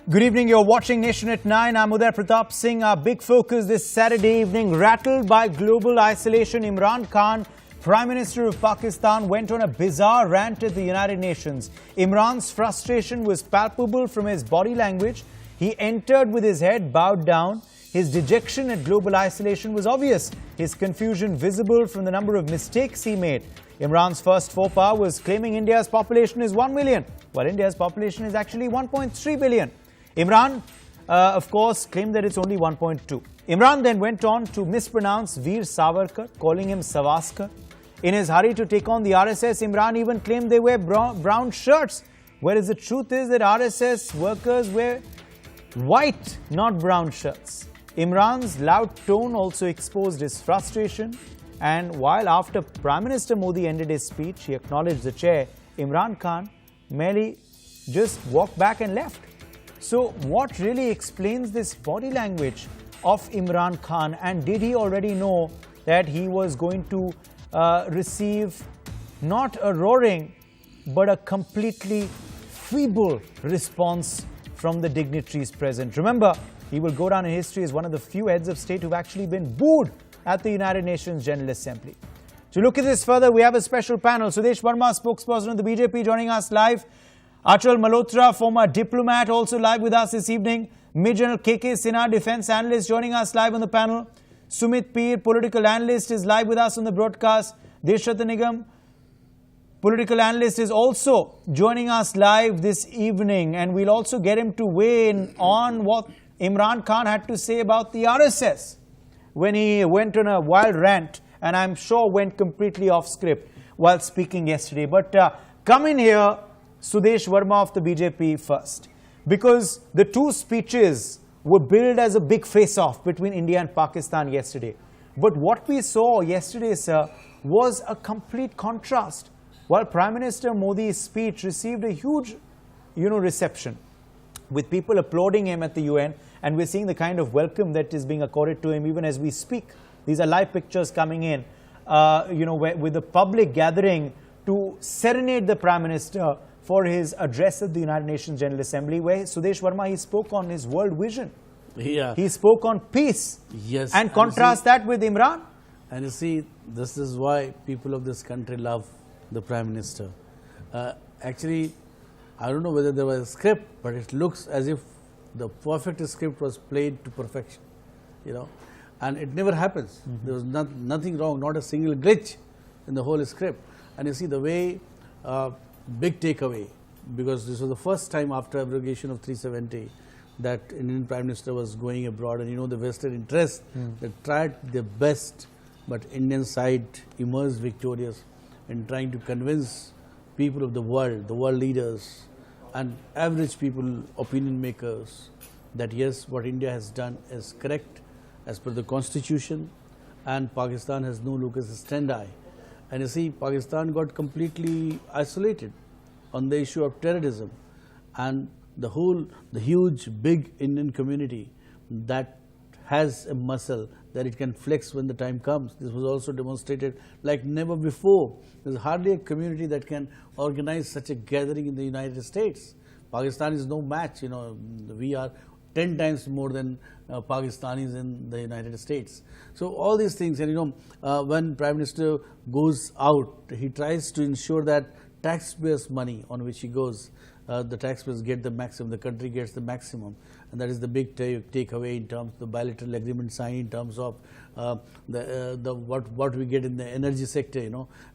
Good evening, you're watching Nation at 9. I'm Uday Pratap Singh. Our big focus this Saturday evening, rattled by global isolation, Imran Khan, Prime Minister of Pakistan, went on a bizarre rant at the United Nations. Imran's frustration was palpable from his body language. He entered with his head bowed down. His dejection at global isolation was obvious. His confusion visible from the number of mistakes he made. Imran's first faux pas was claiming India's population is 1 million, while India's population is actually 1.3 billion. Imran, of course, claimed that it's only 1.2. Imran then went on to mispronounce Veer Savarkar, calling him Savaskar. In his hurry to take on the RSS, Imran even claimed they wear brown shirts, whereas the truth is that RSS workers wear white, not brown shirts. Imran's loud tone also exposed his frustration, and while after Prime Minister Modi ended his speech, he acknowledged the chair, Imran Khan merely just walked back and left. So what really explains this body language of Imran Khan, and did he already know that he was going to receive not a roaring but a completely feeble response from the dignitaries present? Remember, he will go down in history as one of the few heads of state who've actually been booed at the United Nations General Assembly. To look at this further, we have a special panel. Sudesh Verma, spokesperson of the BJP, joining us live. Achal Malhotra, former diplomat, also live with us this evening. Major KK Sinha, defense analyst, joining us live on the panel. Sumit Peer, political analyst, is live with us on the broadcast. Deshrata Nigam, political analyst, is also joining us live this evening. And we'll also get him to weigh in on what Imran Khan had to say about the RSS when he went on a wild rant, and I'm sure went completely off script while speaking yesterday. But come in here, Sudesh Verma of the BJP first, because the two speeches were billed as a big face-off between India and Pakistan yesterday. But what we saw yesterday, sir, was a complete contrast. While Prime Minister Modi's speech received a huge, reception, with people applauding him at the UN, and we're seeing the kind of welcome that is being accorded to him even as we speak. These are live pictures coming in, with the public gathering to serenade the Prime Minister for his address at the United Nations General Assembly, where Sudesh Verma, he spoke on his world vision. Yeah. He spoke on peace. Yes. And contrast that with Imran. And you see, this is why people of this country love the Prime Minister. Actually, I don't know whether there was a script, but it looks as if the perfect script was played to perfection, and it never happens. There was nothing wrong, not a single glitch in the whole script. And you see the way, big takeaway, because this was the first time after abrogation of 370 that Indian Prime Minister was going abroad, and the Western interests that tried their best, but Indian side emerged victorious in trying to convince people of the world leaders and average people, opinion makers, that yes, what India has done is correct as per the constitution, and Pakistan has no locus standi. And you see, Pakistan got completely isolated on the issue of terrorism, and the huge, big Indian community that has a muscle that it can flex when the time comes. This was also demonstrated like never before. There's hardly a community that can organize such a gathering in the United States. Pakistan is no match. We are 10 times more than Pakistanis in the United States. So all these things, and when Prime Minister goes out, he tries to ensure that taxpayers' money on which he goes, the taxpayers get the maximum, the country gets the maximum, and that is the big takeaway in terms of the bilateral agreement signed, in terms of what we get in the energy sector,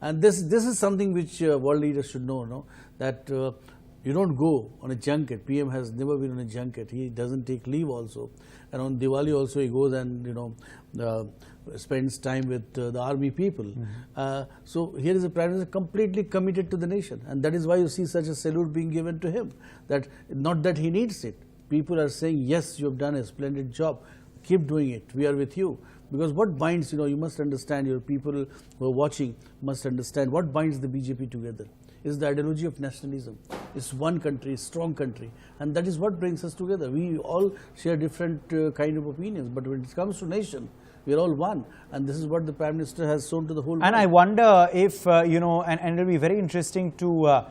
And this is something which world leaders should know, that you don't go on a junket. PM has never been on a junket. He doesn't take leave also. And on Diwali also he goes and, spends time with the army people. So here is a Prime Minister completely committed to the nation. And that is why you see such a salute being given to him. That not that he needs it. People are saying, yes, you have done a splendid job. Keep doing it. We are with you. Because what binds, you must understand, your people who are watching must understand what binds the BJP together is the ideology of nationalism. It's one country, strong country, and that is what brings us together. We all share different kind of opinions, but when it comes to nation, we are all one, and this is what the Prime Minister has shown to the whole world. And I wonder if, and it will be very interesting to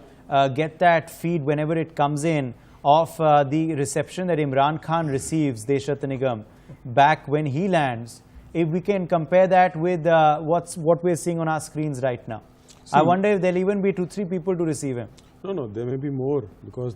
get that feed whenever it comes in of the reception that Imran Khan receives, Deshat Nigam, back when he lands, if we can compare that with what we're seeing on our screens right now. I wonder if there'll even be 2-3 people to receive him. No, there may be more because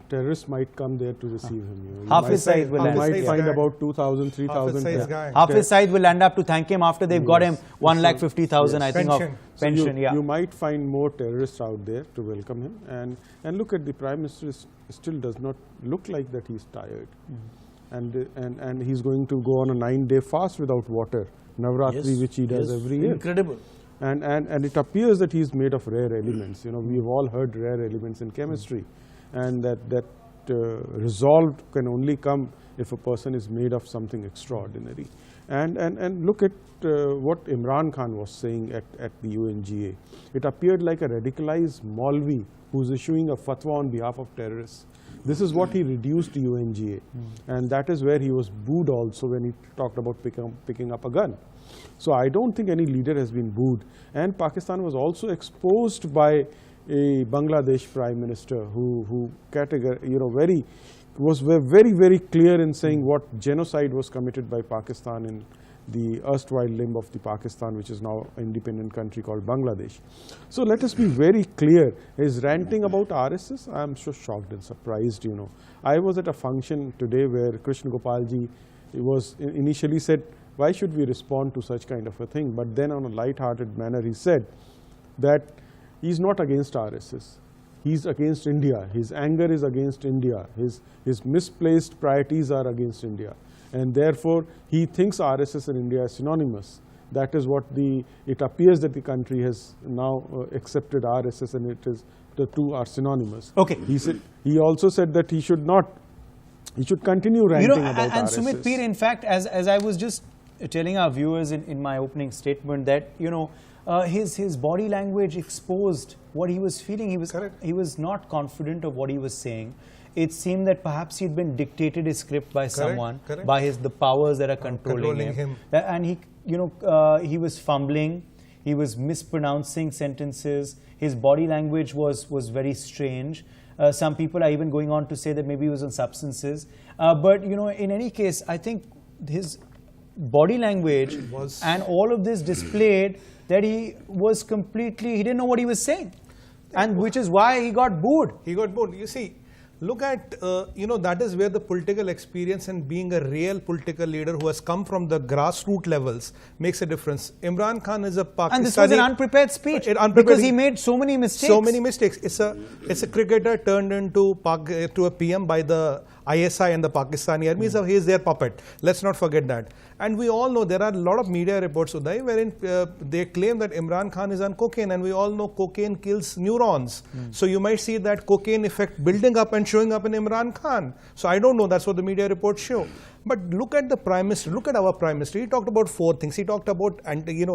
terrorists might come there to receive him. You know. Half his size will land. You might find about 2,000, 3,000. Half his size will land up to thank him after they've got him 1,50,000, I think, of pension. You might find more terrorists out there to welcome him. And look at the Prime Minister still does not look like that he's tired. And he's going to go on a 9-day fast without water, Navratri, which he does every year. Incredible. And it appears that he's made of rare elements. You know, we've all heard rare elements in chemistry, and that resolve can only come if a person is made of something extraordinary. And look at what Imran Khan was saying at the UNGA. It appeared like a radicalized Maulvi who's issuing a fatwa on behalf of terrorists. This is what he reduced to UNGA, and that is where he was booed also when he talked about picking up a gun. So I don't think any leader has been booed. And Pakistan was also exposed by a Bangladesh Prime Minister who was very clear in saying what genocide was committed by Pakistan in the erstwhile limb of the Pakistan, which is now an independent country called Bangladesh. So let us be very clear. His ranting about RSS, I am so shocked and surprised, you know. I was at a function today where Krishna Gopalji was initially said, why should we respond to such kind of a thing? But then on a light-hearted manner he said that he's not against RSS. He's against India. His anger is against India. His misplaced priorities are against India. And therefore, he thinks RSS and India are synonymous. That is what it appears that the country has now accepted RSS, and the two are synonymous. Okay. He also said that he should continue ranting about and RSS. Sumit Peer, in fact, as I was just telling our viewers in my opening statement that, you know, his body language exposed what he was feeling. He was not confident of what he was saying. It seemed that perhaps he'd been dictated a script by someone, by the powers that are controlling him. And he was fumbling, he was mispronouncing sentences, his body language was very strange. Some people are even going on to say that maybe he was on substances. But, you know, in any case, I think his body language and all of this displayed that he didn't know what he was saying. And which is why he got booed. He got booed. You see, look at, that is where the political experience and being a real political leader who has come from the grassroots levels makes a difference. Imran Khan is a Pakistani. And this was an unprepared speech because he made so many mistakes. So many mistakes. It's a cricketer turned into a PM by the ISI and the Pakistani army. So he is their puppet. Let's not forget that. And we all know there are a lot of media reports, Uday, wherein they claim that Imran Khan is on cocaine, and we all know cocaine kills neurons. So you might see that cocaine effect building up and showing up in Imran Khan. So I don't know, that's what the media reports show. But look at the Prime Minister, look at our Prime Minister. He talked about 4 things. He talked about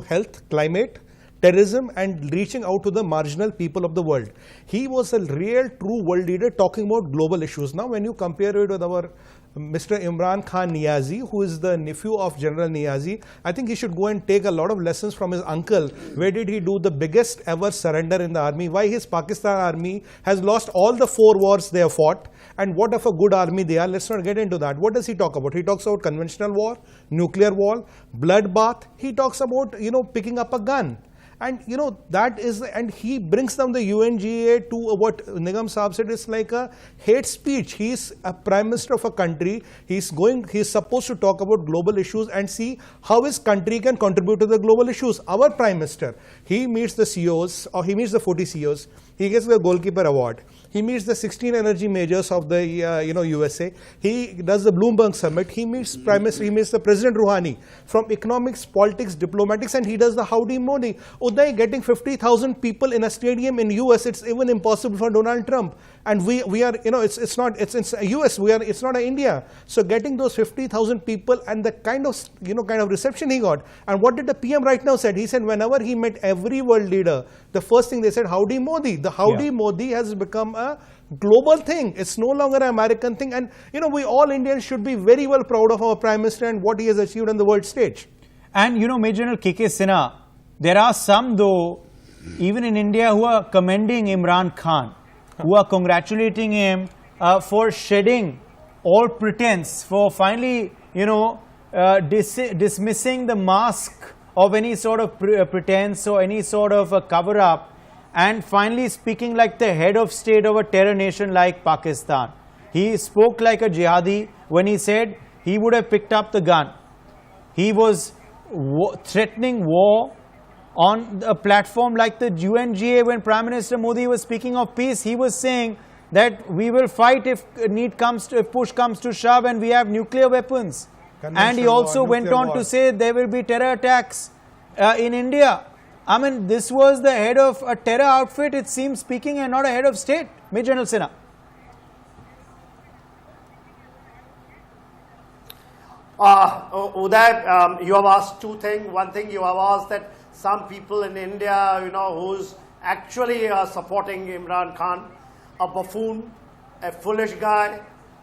health, climate, terrorism, and reaching out to the marginal people of the world. He was a real true world leader talking about global issues. Now when you compare it with our Mr. Imran Khan Niazi, who is the nephew of General Niazi, I think he should go and take a lot of lessons from his uncle. Where did he do the biggest ever surrender in the army? Why his Pakistan army has lost all the 4 wars they have fought, and what of a good army they are. Let's not get into that. What does he talk about? He talks about conventional war, nuclear war, bloodbath. He talks about, picking up a gun. And that is, and he brings down the UNGA to what Nigam Saab said is like a hate speech. He is a Prime Minister of a country. He's supposed to talk about global issues and see how his country can contribute to the global issues. Our Prime Minister, he meets the CEOs, or he meets the 40 CEOs. He gets the Goalkeeper Award. He meets the 16 energy majors of the USA. He does the Bloomberg Summit. He meets Prime Minister. He meets the President Rouhani from economics, politics, diplomatics, and he does the Howdy Modi. Uday, getting 50,000 people in a stadium in US, it's even impossible for Donald Trump. And we are, it's US. It's not India. So getting those 50,000 people and the kind of reception he got. And what did the PM right now said? He said whenever he met every world leader, the first thing they said, Howdy Modi. The Howdy Modi has become a global thing. It's no longer an American thing. And we all Indians should be very well proud of our Prime Minister and what he has achieved on the world stage. And Major General K.K. Sinha, there are some though even in India, who are commending Imran Khan, who are congratulating him for shedding all pretense, for finally, dismissing the mask of any sort of pretense or any sort of a cover-up, and finally speaking like the head of state of a terror nation like Pakistan. He spoke like a jihadi when he said he would have picked up the gun. He was threatening war on a platform like the UNGA. When Prime Minister Modi was speaking of peace, he was saying that we will fight if push comes to shove and we have nuclear weapons. And he also went on to say there will be terror attacks in India. I mean, this was the head of a terror outfit, it seems, speaking, and not a head of state. Major General Sinha. Uday, you have asked two things. One thing you have asked that some people in India, who's actually supporting Imran Khan, a buffoon, a foolish guy,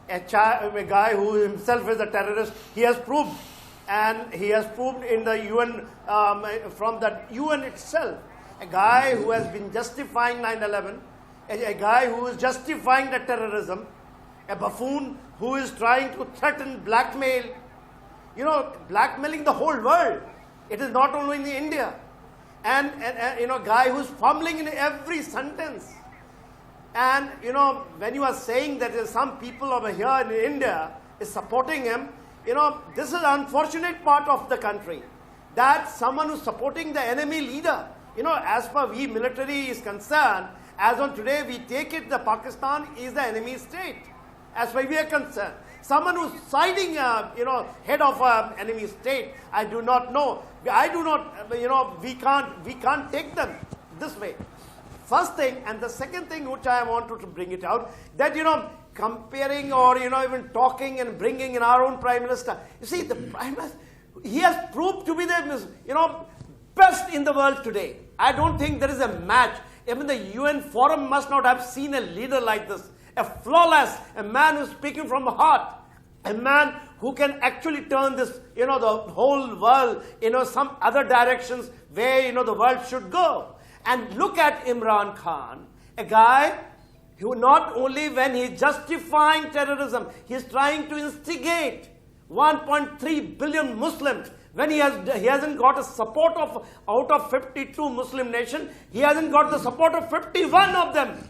a guy who himself is a terrorist. He has proved, and he has proved in the UN, from the UN itself, a guy who has been justifying 9/11, a guy who is justifying the terrorism, a buffoon who is trying to threaten, blackmail, blackmailing the whole world. It is not only in India. And a guy who's fumbling in every sentence. And, when you are saying that some people over here in India is supporting him, this is an unfortunate part of the country. That someone who's supporting the enemy leader, as far we military is concerned, as on today we take it that Pakistan is the enemy state, as far we are concerned. Someone who's siding, head of an enemy state, I do not know. I do not, we can't take them this way. First thing, and the second thing which I wanted to bring it out, that, comparing or, even talking and bringing in our own Prime Minister. You see, the Prime Minister, he has proved to be the, best in the world today. I don't think there is a match. Even the UN forum must not have seen a leader like this. A flawless, a man who's speaking from the heart, a man who can actually turn this, the whole world, some other directions where, the world should go. And look at Imran Khan, a guy who not only when he's justifying terrorism, he's trying to instigate 1.3 billion Muslims. When he hasn't got a support of, out of 52 Muslim nations, he hasn't got the support of 51 of them.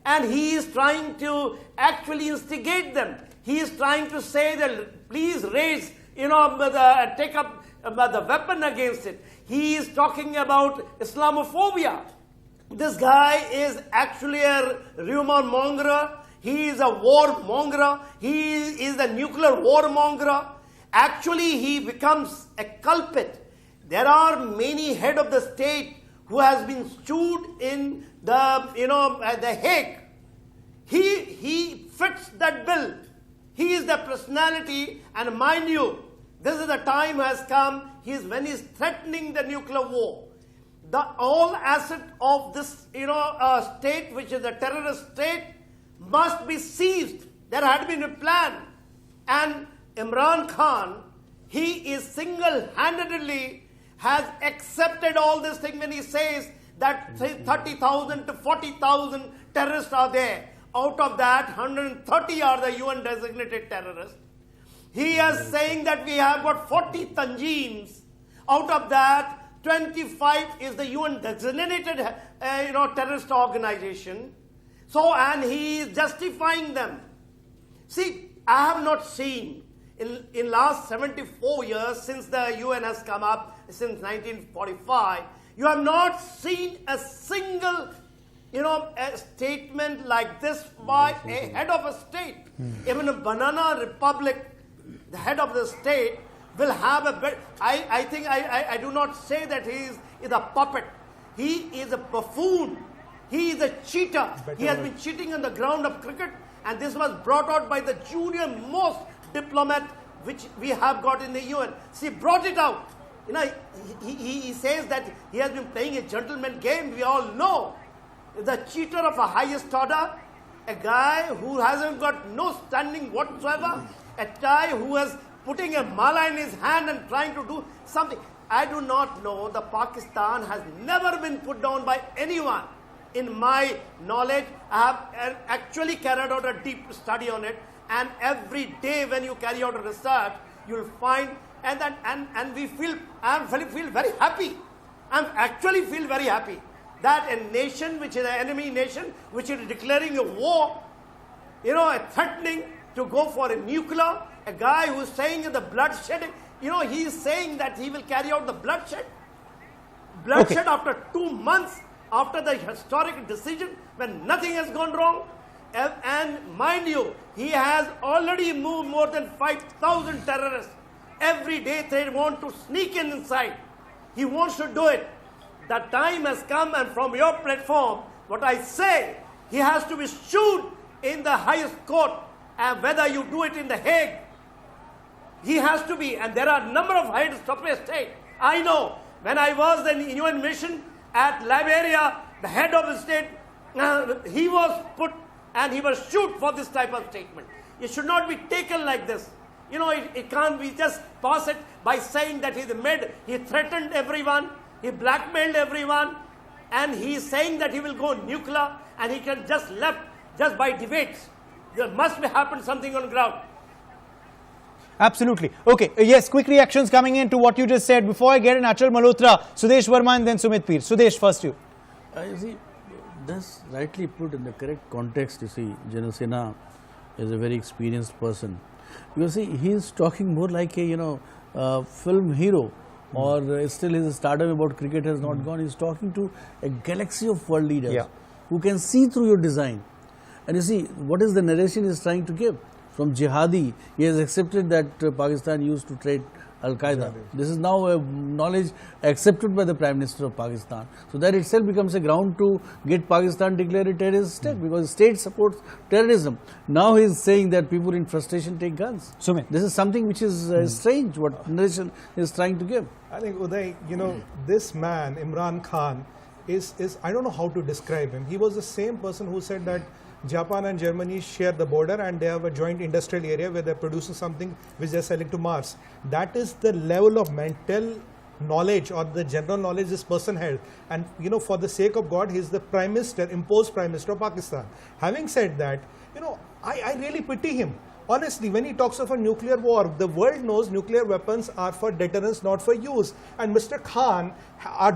And he is trying to actually instigate them. He is trying to say that please raise, take up the weapon against it. He is talking about Islamophobia. This guy is actually a rumor monger. He is a war monger. He is a nuclear war monger. Actually, he becomes a culprit. There are many head of the state who has been sued in the, the Hague. He fits that bill. He is the personality, and mind you, this is the time has come, when he's threatening the nuclear war. All asset of this, state, which is a terrorist state, must be seized. There had been a plan. And Imran Khan, he is single-handedly has accepted all this thing when he says that 30,000 to 40,000 terrorists are there. Out of that, 130 are the UN designated terrorists. He is saying that we have got 40 Tanjeems. Out of that, 25 is the UN designated, terrorist organization. So, and he is justifying them. See, I have not seen in last 74 years since the UN has come up, since 1945, you have not seen a single, a statement like this by a head of a state. Even a banana republic, the head of the state will have a bit. I think I do not say that he is a puppet. He is a buffoon. He is a cheater. He has been cheating on the ground of cricket, and this was brought out by the junior most diplomat which we have got in the UN. See, brought it out. He says that he has been playing a gentleman game. We all know. The cheater of a highest order, a guy who hasn't got no standing whatsoever, a guy who is putting a mala in his hand and trying to do something. I do not know, the Pakistan has never been put down by anyone. In my knowledge, I have actually carried out a deep study on it, and every day when you carry out a research, you'll find, and we feel, I feel very happy. I actually feel very happy that a nation which is an enemy nation, which is declaring a war, you know, threatening to go for a nuclear, a guy who's saying the bloodshed, you know, he is saying that he will carry out the bloodshed. Bloodshed after 2 months after the historic decision when nothing has gone wrong. And mind you, he has already moved more than 5,000 terrorists. Every day they want to sneak in inside. He wants to do it. The time has come, and from your platform, what I say, he has to be sued in the highest court, and whether you do it in The Hague, he has to be, and there are a number of heads of state. I know, when I was in UN mission at Liberia, the head of the state, he was put and he was sued for this type of statement. It should not be taken like this. You know, it can't be just pass it by saying that he threatened everyone, he blackmailed everyone, and he is saying that he will go nuclear, and he can just left just by debates. There must be happened something on the ground. Absolutely. Okay. Yes, quick reactions coming in to what you just said. Before I get in, Achal Malhotra, Sudesh Verma and then Sumit Peer. Sudesh, first you. You see, that's rightly put in the correct context. You see, General Sena is a very experienced person. You see, he is talking more like a, film hero, or still his stardom about cricket has not gone. He is talking to a galaxy of world leaders who can see through your design. And you see, what is the narration he is trying to give? From jihadi, he has accepted that Pakistan used to trade Al-Qaeda. This is now a knowledge accepted by the Prime Minister of Pakistan. So that itself becomes a ground to get Pakistan declared a terrorist state, because state supports terrorism. Now he is saying that people in frustration take guns. Sumit. This is something which is strange, what narration is trying to give. I think, Uday, this man, Imran Khan, is I don't know how to describe him. He was the same person who said that Japan and Germany share the border and they have a joint industrial area where they're producing something which they're selling to Mars. That is the level of mental knowledge or the general knowledge this person had. And for the sake of God, he's the Prime Minister, imposed Prime Minister of Pakistan. Having said that, I really pity him. Honestly, when he talks of a nuclear war, the world knows nuclear weapons are for deterrence, not for use. And Mr. Khan,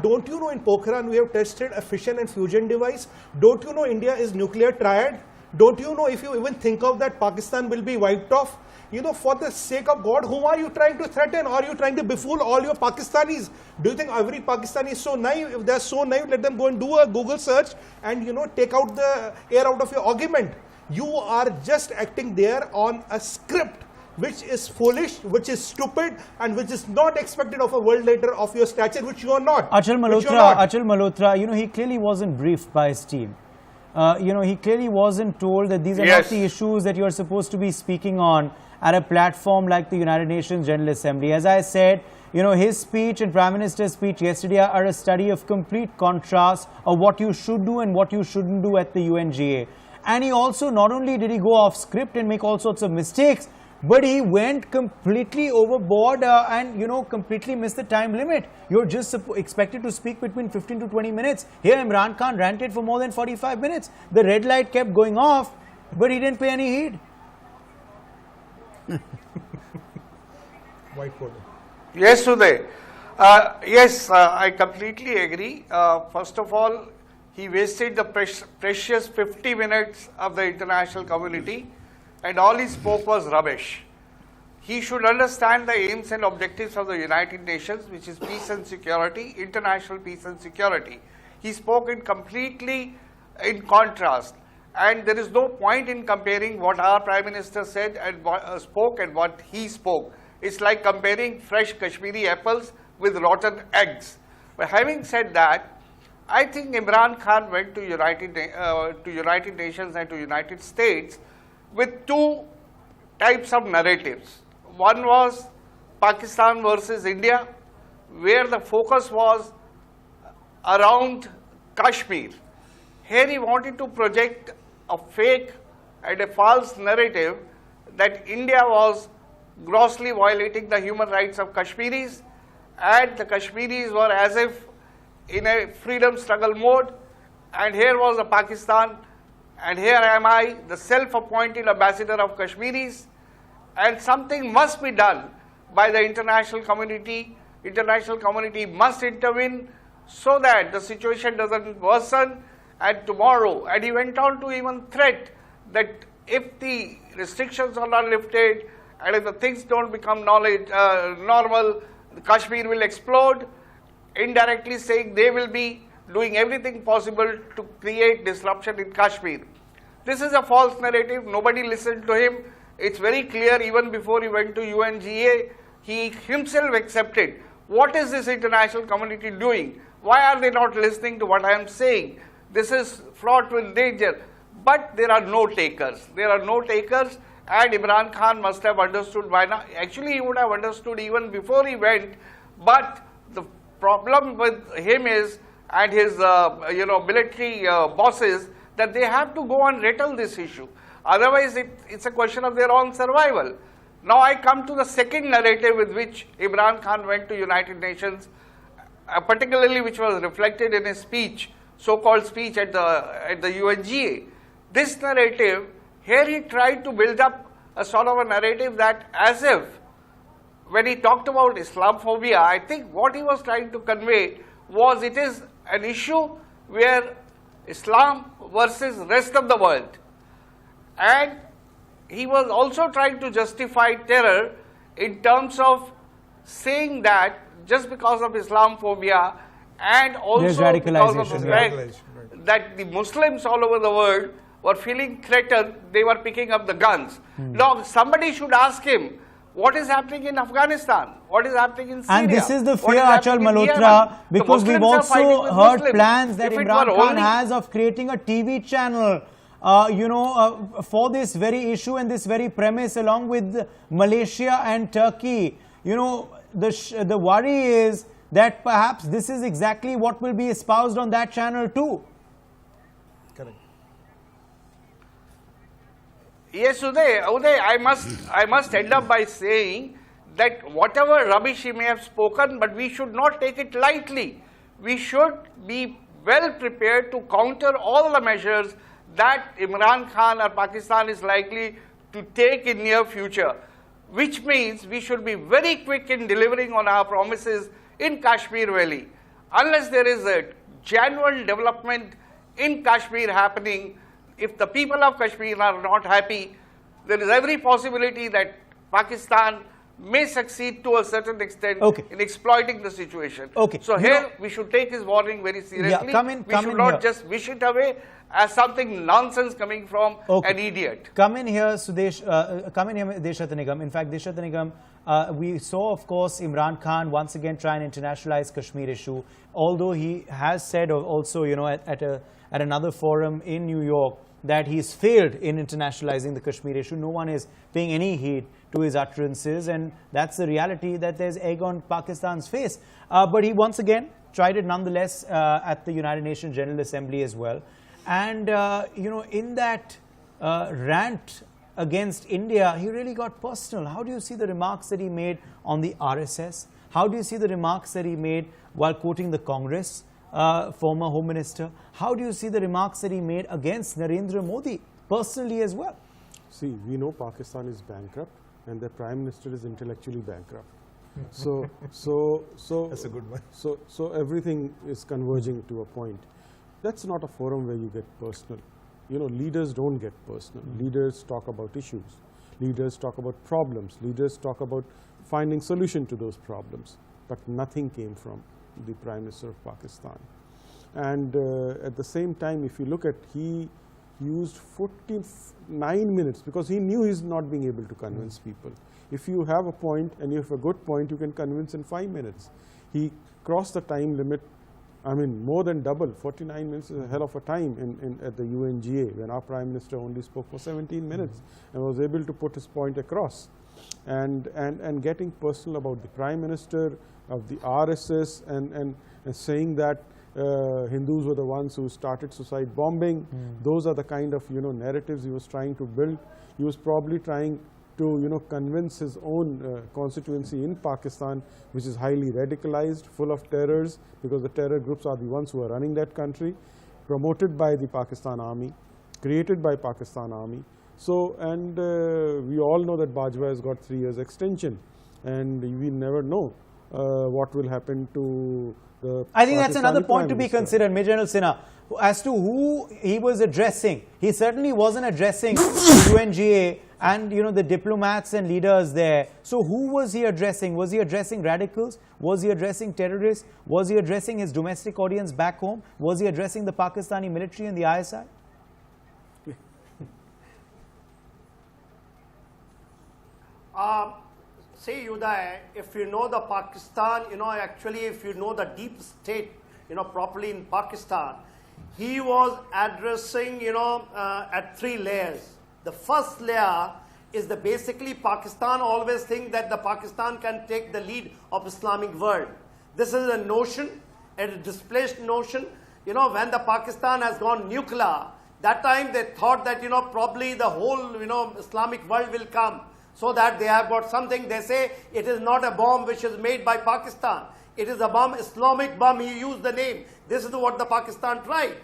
don't you know in Pokhran we have tested a fission and fusion device? Don't you know India is nuclear triad? Don't you know if you even think of that, Pakistan will be wiped off? For the sake of God, whom are you trying to threaten? Are you trying to befool all your Pakistanis? Do you think every Pakistani is so naive? If they're so naive, let them go and do a Google search and, take out the air out of your argument. You are just acting there on a script which is foolish, which is stupid, and which is not expected of a world leader of your stature, which you are not. Achal Malhotra, he clearly wasn't briefed by his team. He clearly wasn't told that these are not the issues that you are supposed to be speaking on at a platform like the United Nations General Assembly. As I said, his speech and Prime Minister's speech yesterday are a study of complete contrast of what you should do and what you shouldn't do at the UNGA. And he also, not only did he go off script and make all sorts of mistakes, but he went completely overboard and, completely missed the time limit. You're just expected to speak between 15 to 20 minutes. Here, Imran Khan ranted for more than 45 minutes. The red light kept going off, but he didn't pay any heed. Whiteboard. Yes, Uday. I completely agree. First of all, he wasted the precious 50 minutes of the international community, and all he spoke was rubbish. He should understand the aims and objectives of the United Nations, which is peace and security, international peace and security. He spoke it completely in contrast, and there is no point in comparing what our Prime Minister said and spoke and what he spoke. It's like comparing fresh Kashmiri apples with rotten eggs. But having said that, I think Imran Khan went to United Nations and to United States with two types of narratives. One was Pakistan versus India, where the focus was around Kashmir. Here he wanted to project a fake and a false narrative that India was grossly violating the human rights of Kashmiris, and the Kashmiris were as if in a freedom struggle mode, and here was the Pakistan, and here am I, the self-appointed ambassador of Kashmiris, and something must be done by the international community. International community must intervene so that the situation doesn't worsen, and tomorrow, and he went on to even threat that if the restrictions are not lifted, and if the things don't become normal, Kashmir will explode, indirectly saying they will be doing everything possible to create disruption in Kashmir. This is a false narrative. Nobody listened to him. It's very clear even before he went to UNGA, he himself accepted. What is this international community doing? Why are they not listening to what I am saying? This is fraught with danger. But there are no takers. There are no takers, and Imran Khan must have understood by now. Actually, he would have understood even before he went, but the problem with him is, and his military bosses, that they have to go and rattle this issue. Otherwise, it's a question of their own survival. Now I come to the second narrative with which Imran Khan went to United Nations, particularly which was reflected in his speech, so-called speech at the UNGA. This narrative, here he tried to build up a sort of a narrative that as if, when he talked about Islamophobia, I think what he was trying to convey was it is an issue where Islam versus rest of the world. And he was also trying to justify terror in terms of saying that just because of Islamophobia and also because of the fact that the Muslims all over the world were feeling threatened, they were picking up the guns. Now, somebody should ask him, what is happening in Afghanistan? What is happening in Syria? And this is the fear, Achal Malhotra, because we've also heard plans that Imran Khan has of creating a TV channel, for this very issue and this very premise, along with Malaysia and Turkey. The worry is that perhaps this is exactly what will be espoused on that channel too. Correct. Yes, Uday, I must end up by saying that whatever rubbish he may have spoken, but we should not take it lightly. We should be well prepared to counter all the measures that Imran Khan or Pakistan is likely to take in near future, which means we should be very quick in delivering on our promises in Kashmir Valley. Unless there is a genuine development in Kashmir happening, if the people of Kashmir are not happy, there is every possibility that Pakistan may succeed to a certain extent in exploiting the situation. So here we should take his warning very seriously. We should not just wish it away as something nonsense coming from an idiot. Come in here, Sudesh. Come in here, Deshat Nigam. In fact, Deshat Nigam, we saw, of course, Imran Khan once again try and internationalize Kashmir issue. Although he has said also, at another forum in New York, that he's failed in internationalizing the Kashmir issue. No one is paying any heed to his utterances, and that's the reality that there's egg on Pakistan's face. But he once again tried it nonetheless at the United Nations General Assembly as well. And, in that rant against India, he really got personal. How do you see the remarks that he made on the RSS? How do you see the remarks that he made while quoting the Congress? Former Home Minister. How do you see the remarks that he made against Narendra Modi personally as well? See, we know Pakistan is bankrupt and the Prime Minister is intellectually bankrupt. So That's a good one. So everything is converging to a point. That's not a forum where you get personal. Leaders don't get personal. Leaders talk about issues. Leaders talk about problems. Leaders talk about finding solution to those problems. But nothing came from the Prime Minister of Pakistan. And at the same time, if you look at, he used 49 minutes because he knew he's not being able to convince people. If you have a point and you have a good point, you can convince in 5 minutes. He crossed the time limit, more than double. 49 minutes is a hell of a time at the UNGA, when our Prime Minister only spoke for 17 minutes and was able to put his point across. And getting personal about the Prime Minister, of the RSS, and saying that Hindus were the ones who started suicide bombing. Those are the kind of narratives he was trying to build. He was probably trying to convince his own constituency in Pakistan, which is highly radicalized, full of terrors, because the terror groups are the ones who are running that country, promoted by the Pakistan army, created by Pakistan army. So, and we all know that Bajwa has got 3 years extension, and we never know what will happen to the I think that's another Pakistani point to Prime be Minister. considered, Major General Sinha, as to who he was addressing. He certainly wasn't addressing UNGA and the diplomats and leaders there. So who was he addressing? Was he addressing radicals? Was he addressing terrorists? Was he addressing his domestic audience back home? Was he addressing the Pakistani military and the ISI? See, Uday, if you know the Pakistan, actually if you know the deep state, properly in Pakistan, he was addressing, at 3 layers. The first layer is the basically Pakistan always think that the Pakistan can take the lead of Islamic world. This is a notion, a displaced notion. When the Pakistan has gone nuclear, that time they thought that, probably the whole, Islamic world will come. So that they have got something, they say it is not a bomb which is made by Pakistan. It is a bomb, Islamic bomb, he used the name. This is what the Pakistan tried.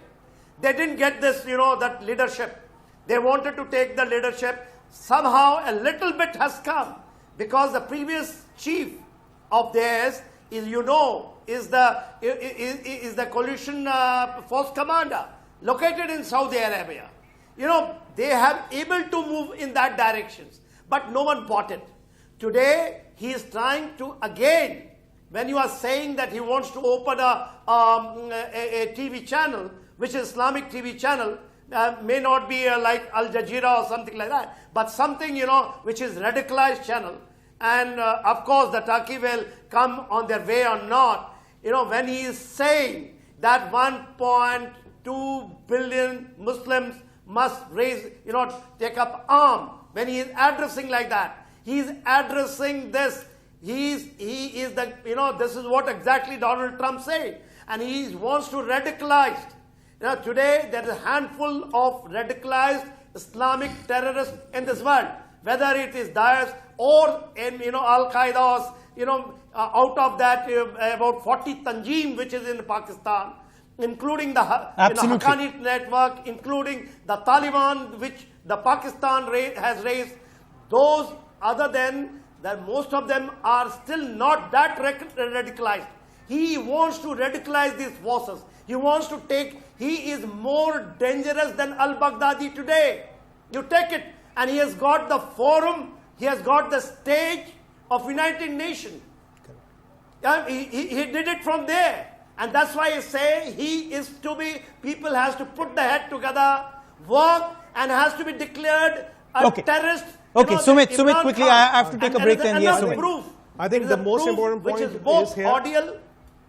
They didn't get this, that leadership. They wanted to take the leadership. Somehow a little bit has come because the previous chief of theirs is, is the coalition force commander located in Saudi Arabia. They have able to move in that directions. But no one bought it. Today, he is trying to again, when you are saying that he wants to open a TV channel, which is Islamic TV channel, may not be like Al Jazeera or something like that, but something, which is radicalized channel. And of course, the Turkey will come on their way or not. When he is saying that 1.2 billion Muslims must raise, take up arms. When he is addressing like that, he is addressing this. He is the, this is what exactly Donald Trump said. And he wants to radicalize. Today there is a handful of radicalized Islamic terrorists in this world. Whether it is Daesh or in, Al-Qaeda, out of that about 40 Tanjeem which is in Pakistan, including the Haqqani network, including the Taliban, which the Pakistan has raised. Those other than that, most of them are still not that radicalized. He wants to radicalize these forces. He wants to take, he is more dangerous than al-Baghdadi today. You take it, and he has got the forum, he has got the stage of United Nations. He did it from there. And that's why I say he is to be, people has to put the head together, work, and has to be declared a terrorist. Okay, Sumit, quickly, I have to take a break then. Yes, Sumit. Proof. I think the most important point which is both is here, audial.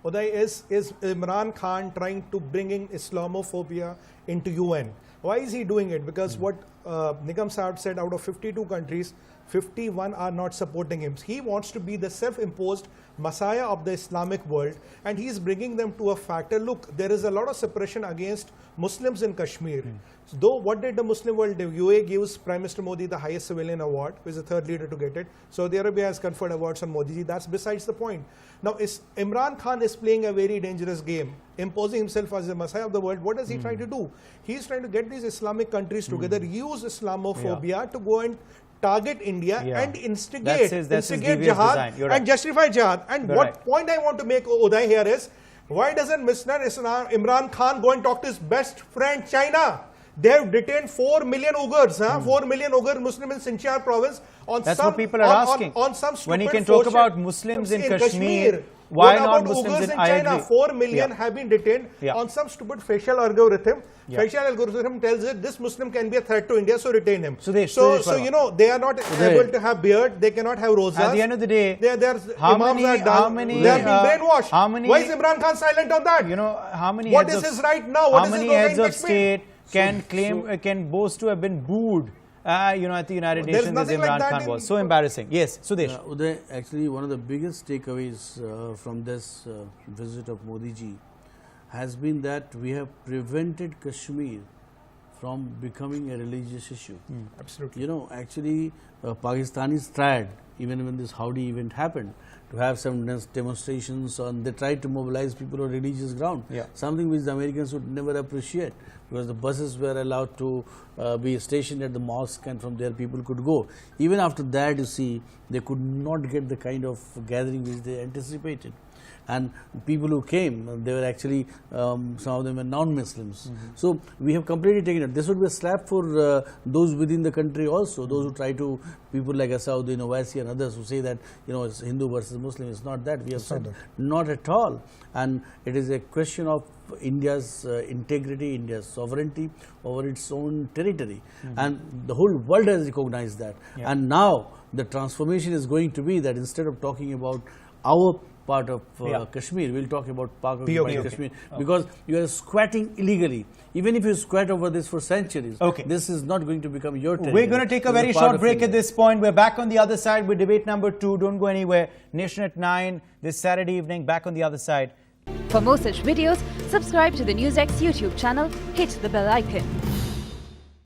Uday, is Imran Khan trying to bring in Islamophobia into UN. Why is he doing it? Because what Nigam Saab said, out of 52 countries, 51 are not supporting him. He wants to be the self-imposed messiah of the Islamic world, and he is bringing them to a factor. Look, there is a lot of suppression against Muslims in Kashmir. So, though, what did the Muslim world do? UAE gives Prime Minister Modi the highest civilian award, who is the 3rd leader to get it. Saudi Arabia has conferred awards on Modi ji. That's besides the point. Now, Imran Khan is playing a very dangerous game, imposing himself as the messiah of the world. What is he trying to do? He is trying to get these Islamic countries together, use Islamophobia to go and target India and instigate jihad and justify jihad. And what point I want to make, Uday, here is, why doesn't Mr. Imran Khan go and talk to his best friend China? They have detained 4 million Uyghurs, 4 million Uyghur Muslims in Xinjiang province on That's some, what people are asking. On some stupid when he can talk about Muslims in Kashmir, why not Muslims in China? 4 million have been detained on some stupid facial algorithm. Facial algorithm tells it this Muslim can be a threat to India, so retain him. So they are not able to have beard, they cannot have rosas. At the end of the day, their imams are done. They have been brainwashed. Why is Imran Khan silent on that? How many what is his right now? What how many heads of state can claim, can boast to have been booed, at the United Nations as Imran Khan was? So embarrassing. Yes, Sudesh. Uday, actually one of the biggest takeaways from this visit of Modi ji has been that we have prevented Kashmir from becoming a religious issue. Absolutely. You know, actually, Pakistanis tried, even when this Howdy event happened, to have some demonstrations, and they tried to mobilize people on religious ground. Yeah. Something which the Americans would never appreciate, because the buses were allowed to be stationed at the mosque, and from there people could go. Even after that, you see, they could not get the kind of gathering which they anticipated. And people who came, they were actually, some of them were non-Muslims. So we have completely taken it. This would be a slap for those within the country also, those who try to, people like Asauddin Owaisi and others who say that, you know, it's Hindu versus Muslim. It's not that. We have said not at all. And it is a question of India's integrity, India's sovereignty over its own territory. And the whole world has recognized that. And now the transformation is going to be that instead of talking about our part of Kashmir, we'll talk about part of Kashmir, because you are squatting illegally. Even if you squat over this for centuries, this is not going to become your territory. We're going to take a very short break at this point. We're back on the other side with debate number 2. Don't go anywhere. Nation at 9 this Saturday evening. Back on the other side. For more such videos, subscribe to the NewsX YouTube channel, hit the bell icon.